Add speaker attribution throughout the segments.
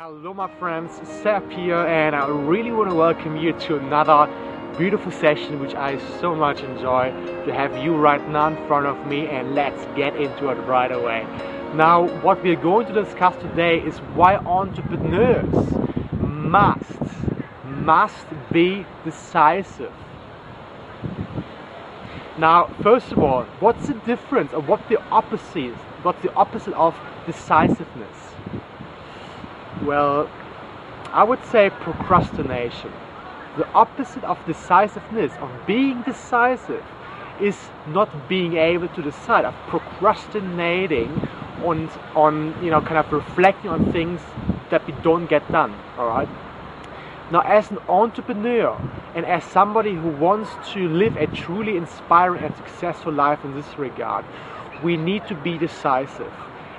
Speaker 1: Hello my friends, Seb here, and I really want to welcome you to another beautiful session which I so much enjoy to have you right now in front of me, and let's get into it right away. Now what we're going to discuss today is why entrepreneurs must be decisive. Now first of all, what's the difference or what's the opposite of decisiveness? Well, I would say procrastination. The opposite of decisiveness, of being decisive, is not being able to decide, of procrastinating on kind of reflecting on things that we don't get done. Alright? Now as an entrepreneur and as somebody who wants to live a truly inspiring and successful life in this regard, we need to be decisive.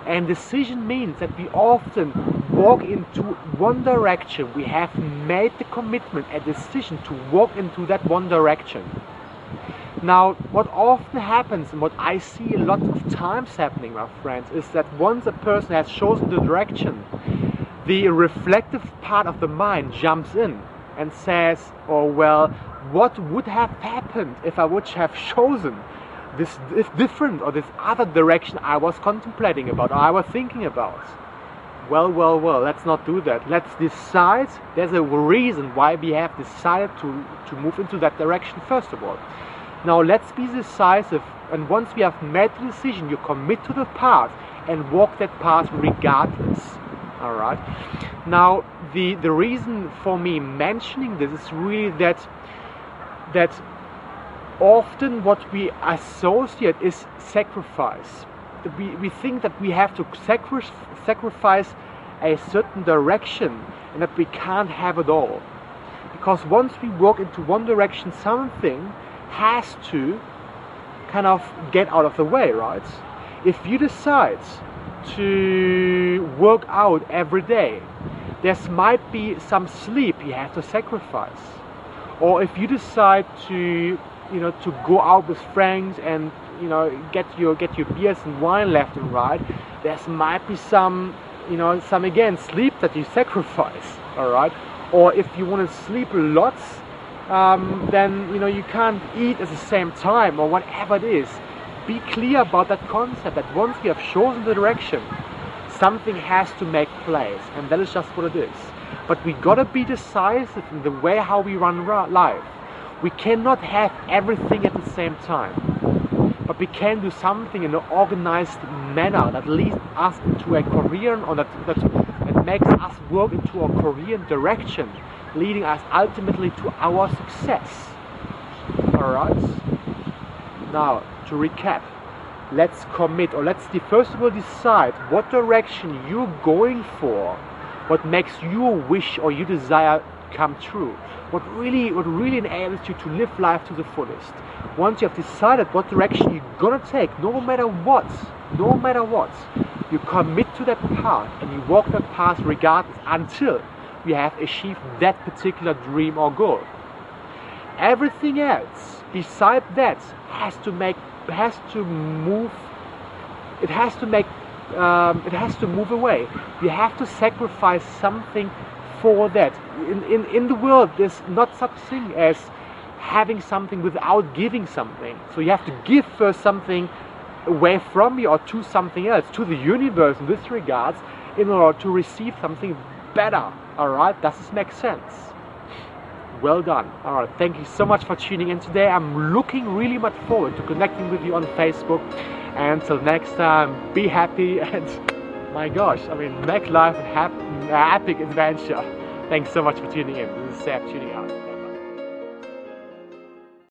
Speaker 1: And decision means that we often walk into one direction. We have made the commitment, a decision to walk into that one direction. Now, what often happens and what I see a lot of times happening, my friends, is that once a person has chosen the direction, the reflective part of the mind jumps in and says, oh well, what would have happened if I would have chosen this different or this other direction I was contemplating about or I was thinking about? Well, let's not do that. Let's decide. There's a reason why we have decided to move into that direction first of all. Now let's be decisive, and once we have made the decision, you commit to the path and walk that path regardless. Alright? Now the reason for me mentioning this is really that often what we associate is sacrifice. We think that we have to sacrifice a certain direction and that we can't have it all. Because once we walk into one direction, something has to kind of get out of the way, right? If you decide to work out every day, there might be some sleep you have to sacrifice. Or if you decide to go out with friends and get your beers and wine left and right, there might be some again sleep that you sacrifice. All right. Or if you want to sleep lots, then you can't eat at the same time or whatever it is. Be clear about that concept that once you have chosen the direction, something has to make place, and that is just what it is. But we gotta be decisive in the way how we run life. We cannot have everything at the same time, but we can do something in an organized manner that leads us into a Korean, or that makes us work into a Korean direction, leading us ultimately to our success. Alright? Now, to recap, let's commit, or let's first of all decide what direction you're going for, what makes your wish or your desire come true. What really enables you to live life to the fullest. Once you have decided what direction you're gonna take, no matter what, you commit to that path and you walk that path regardless until you have achieved that particular dream or goal. Everything else beside that has to move away. You have to sacrifice something for that. In the world, there's not such thing as having something without giving something. So you have to give first something away from you or to something else, to the universe in this regards, in order to receive something better. Alright, does this make sense? Well done. Alright, thank you so much for tuning in today. I'm looking really much forward to connecting with you on Facebook. And until next time, be happy and my gosh, make life an epic adventure. Thanks so much for tuning in. This is Seb tuning out.